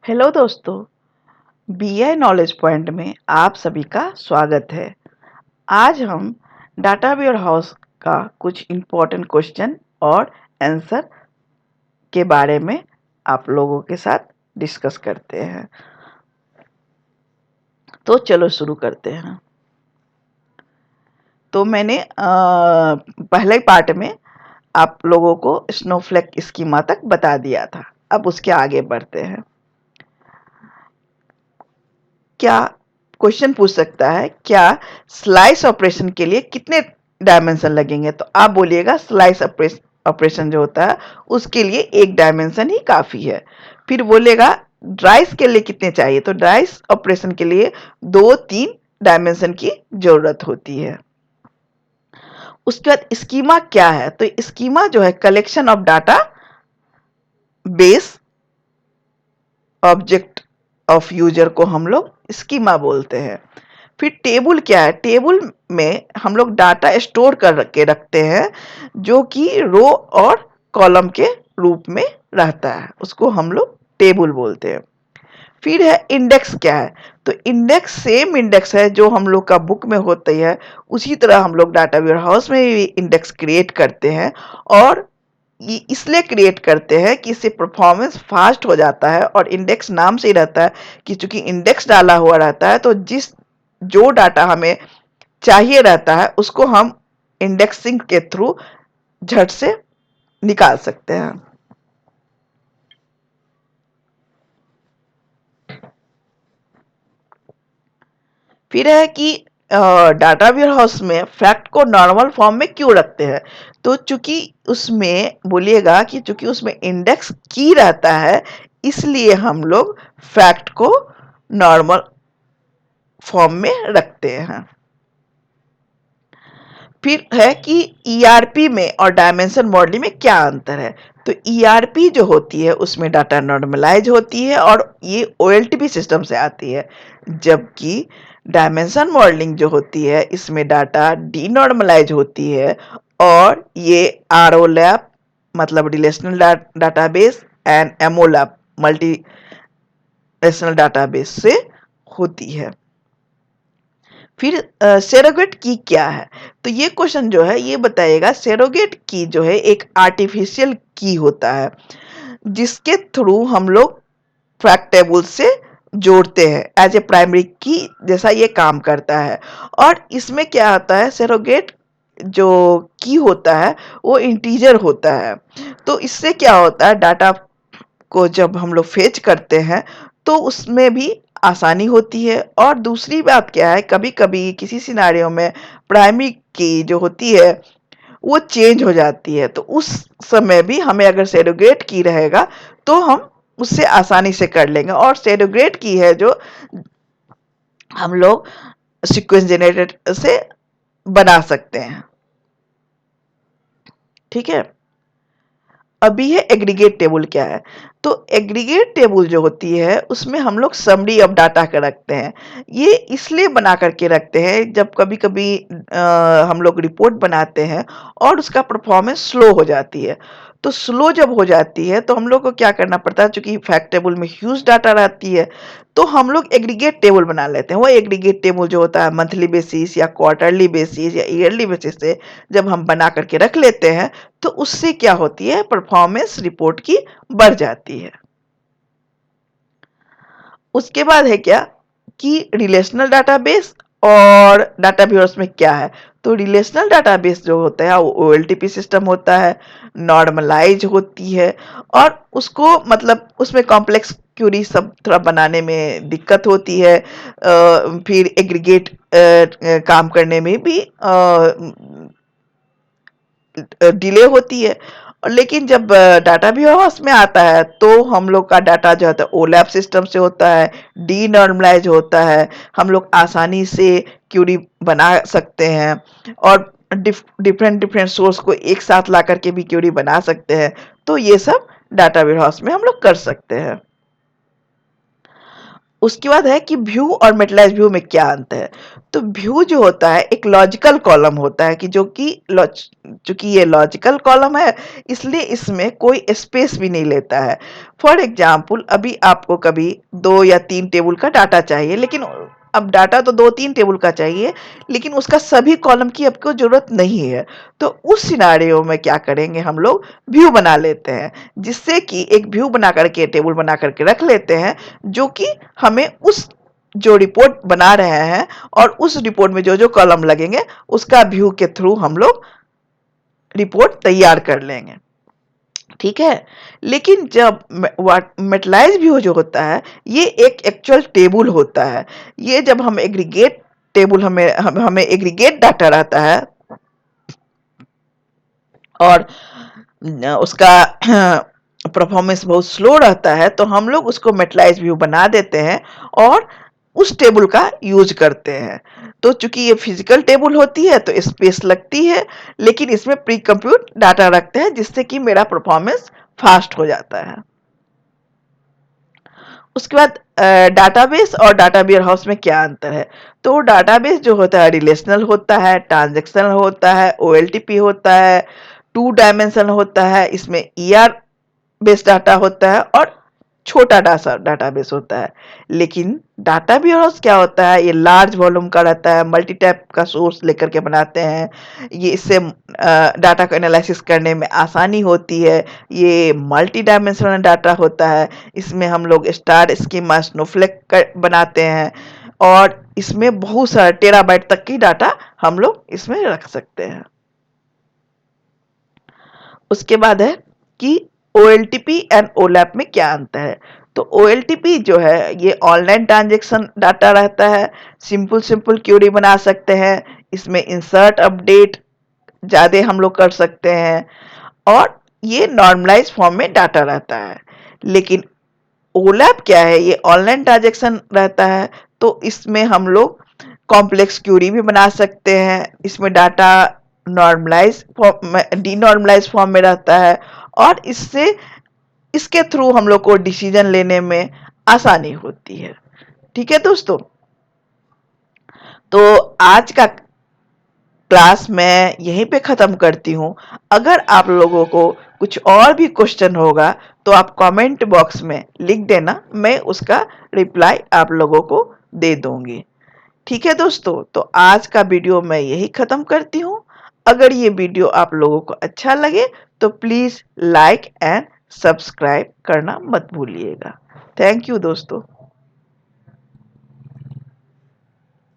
Hello दोस्तों, BI knowledge point में आप सभी का स्वागत है। आज हम डाटा वेयर हाउस का कुछ इम्पोर्टेंट क्वेश्चन और आंसर के बारे में आप लोगों के साथ डिस्कस करते हैं। तो चलो शुरू करते हैं। तो मैंने पहले पार्ट में आप लोगों को स्नोफ्लेक स्कीमा तक बता दिया था। अब उसके आगे बढ़ते हैं। क्या क्वेश्चन पूछ सकता है, क्या स्लाइस ऑपरेशन के लिए कितने डायमेंशन लगेंगे? तो आप बोलिएगा स्लाइस ऑपरेशन जो होता है उसके लिए एक डायमेंशन ही काफी है। फिर बोलेगा ड्राइस के लिए कितने चाहिए? तो ड्राइस ऑपरेशन के लिए 2-3 डायमेंशन की जरूरत होती है। उसके बाद स्कीमा क्या है? तो स्कीमा जो है collection of data base object of user को हम लोग स्कीमा बोलते हैं। फिर टेबल क्या है? टेबल में हम लोग डाटा स्टोर कर के रखते हैं जो कि रो और कॉलम के रूप में रहता है, उसको हम लोग टेबल बोलते हैं। फिर है इंडेक्स क्या है? तो इंडेक्स सेम इंडेक्स है जो हम लोग का बुक में होती है, उसी तरह हम लोग डाटा वेयर हाउस में भी इंडेक्स क्रिएट करते हैं। और ये इसलिए क्रिएट करते हैं कि इससे परफॉर्मेंस फास्ट हो जाता है। और इंडेक्स नाम से ही रहता है कि चूंकि इंडेक्स डाला हुआ रहता है तो जो डाटा हमें चाहिए रहता है उसको हम इंडेक्सिंग के थ्रू झट से निकाल सकते हैं। फिर है कि डाटा वेयर हाउस में फैक्ट को नॉर्मल फॉर्म में क्यों रखते हैं? तो चूंकि उसमें बोलिएगा कि चूंकि उसमें इंडेक्स की रहता है, इसलिए हम लोग फैक्ट को नॉर्मल फॉर्म में रखते हैं। फिर है कि ईआरपी में और डायमेंशन मॉडलिंग में क्या अंतर है? तो ईआरपी जो होती है उसमें डाटा नॉर्मलाइज होती है और ये ओएलटीपी सिस्टम से आती है, जबकि डायमेंशन मॉडलिंग जो होती है इसमें डाटा डीनॉर्मलाइज होती है और ये आरओलैप मतलब relational database and MOLAP multi relational database से होती है। फिर सेरोगेट की क्या है? तो ये क्वेश्चन जो है ये बताइएगा, सेरोगेट की जो है एक आर्टिफिशियल की होता है जिसके थ्रू हम लोग फैक्ट टेबल से जोड़ते हैं, एज ए प्राइमरी की जैसा ये काम करता है। और इसमें क्या होता है, सेरोगेट जो की होता है वो इंटीजर होता है। तो इससे क्या होता है, डाटा को जब हम लोग फेच करते हैं तो उसमें भी आसानी होती है। और दूसरी बात क्या है, कभी कभी किसी सिनारियों में प्राइमरी की जो होती है वो चेंज हो जाती है, तो उस समय भी हमें अगर सेरोगेट की रहेगा तो हम उससे आसानी से कर लेंगे। और सेरोगेट की है जो हम लोग सीक्वेंस जनरेटर से बना सकते हैं। ठीक है। अभी है एग्रीगेट टेबल क्या है? तो एग्रीगेट टेबल जो होती है उसमें हम लोग समरी ऑफ डाटा का रखते हैं। ये इसलिए बना करके रखते हैं जब कभी कभी हम लोग रिपोर्ट बनाते हैं और उसका परफॉर्मेंस स्लो हो जाती है। तो स्लो जब हो जाती है तो हम लोग को क्या करना पड़ता है, क्योंकि फैक्ट टेबल में ह्यूज डाटा रहती है, तो हम लोग एग्रीगेट टेबल बना लेते हैं। वो एग्रीगेट टेबल जो होता है मंथली बेसिस या क्वार्टरली बेसिस या ईयरली बेसिस से जब हम बना करके रख लेते हैं तो उससे क्या होती है, परफॉर्मेंस रिपोर्ट की बढ़ जाती है। उसके बाद है क्या कि रिलेशनल डाटाबेस और डाटाबेस में क्या है? तो रिलेशनल डाटाबेस जो होता है वो ओएलटीपी सिस्टम होता है, नॉर्मलाइज होती है और उसको मतलब उसमें कॉम्प्लेक्स क्यूरी सब थोड़ा बनाने में दिक्कत होती है। फिर एग्रीगेट काम करने में भी डिले होती है। और लेकिन जब डाटा भी हाउस में आता है तो हम लोग का डाटा जो होता है ओलैप सिस्टम से होता है, डी नॉर्मलाइज होता है, हम लोग आसानी से क्यूरी बना सकते हैं और डिफरेंट डिफरेंट सोर्स को एक साथ ला करके भी क्यूरी बना सकते हैं। तो ये सब डाटा वेयर हाउस में हम लोग कर सकते हैं। उसके बाद है कि व्यू और मेटलाइज व्यू में क्या अंतर है। तो व्यू जो होता है एक लॉजिकल कॉलम होता है कि जो कि चूंकि ये लॉजिकल कॉलम है इसलिए इसमें कोई स्पेस भी नहीं लेता है। फॉर एग्जाम्पल अभी आपको कभी 2 या 3 टेबल का डाटा चाहिए, लेकिन अब डाटा तो 2-3 टेबल का चाहिए, लेकिन उसका सभी कॉलम की आपको जरूरत नहीं है। तो उस सिनारियो में क्या करेंगे, हम लोग व्यू बना लेते हैं, जिससे कि एक व्यू बना करके टेबल बना करके रख लेते हैं, जो कि हमें उस जो रिपोर्ट बना रहे हैं और उस रिपोर्ट में जो जो कॉलम लगेंगे उसका व्यू के थ्रू हम लोग रिपोर्ट तैयार कर लेंगे। ठीक है। लेकिन जब मेटलाइज व्यू जो होता है ये एक एक्चुअल टेबल होता है। ये जब हम एग्रीगेट टेबल हमें एग्रीगेट डाटा रहता है और उसका परफॉर्मेंस बहुत स्लो रहता है, तो हम लोग उसको मेटलाइज व्यू बना देते हैं और उस टेबल का यूज करते हैं। तो चूंकि ये फिजिकल टेबल होती है तो स्पेस लगती है, लेकिन इसमें प्री कंप्यूट डाटा रखते हैं जिससे कि मेरा परफॉर्मेंस फास्ट हो जाता है। उसके बाद डाटाबेस और डाटा वेयर हाउस में क्या अंतर है। तो डाटाबेस जो होता है रिलेशनल होता है, ट्रांजेक्शनल होता है, ओएलटीपी होता है, 2 डायमेंशन होता है, इसमें ईआर बेस डाटा होता है और छोटा डाटाबेस होता है। लेकिन डाटा वेयरहाउस क्या होता है, ये लार्ज वॉल्यूम का रहता है, मल्टी टैप का सोर्स लेकर के बनाते हैं। ये इससे डाटा को एनालिसिस करने में आसानी होती है। ये मल्टी डायमेंशनल डाटा होता है, इसमें हम लोग स्टार स्कीमा स्नोफ्लेक बनाते हैं और इसमें बहुत सारा टेराबाइट तक की डाटा हम लोग इसमें रख सकते हैं। उसके बाद है कि ओएलटीपी एंड ओलैप में क्या अंतर है। तो ओएलटीपी जो है ये ऑनलाइन ट्रांजेक्शन डाटा रहता है, सिंपल सिंपल क्यूरी बना सकते हैं, इसमें इंसर्ट अपडेट ज़्यादा हम लोग कर सकते हैं और ये नॉर्मलाइज फॉर्म में डाटा रहता है। लेकिन ओलैप क्या है, ये ऑनलाइन ट्रांजेक्शन रहता है, तो इसमें हम लोग कॉम्प्लेक्स क्यूरी भी बना सकते हैं, इसमें डाटा नॉर्मलाइज फॉर्म में डीनॉर्मलाइज फॉर्म में रहता है और इसके थ्रू हम लोग को डिसीजन लेने में आसानी होती है। ठीक है दोस्तों, तो आज का क्लास मैं यहीं पे ख़त्म करती हूँ। अगर आप लोगों को कुछ और भी क्वेश्चन होगा तो आप कमेंट बॉक्स में लिख देना, मैं उसका रिप्लाई आप लोगों को दे दूंगी। ठीक है दोस्तों, तो आज का वीडियो मैं यही ख़त्म करती हूँ। अगर ये वीडियो आप लोगों को अच्छा लगे तो प्लीज़ लाइक एंड सब्सक्राइब करना मत भूलिएगा। थैंक यू दोस्तों।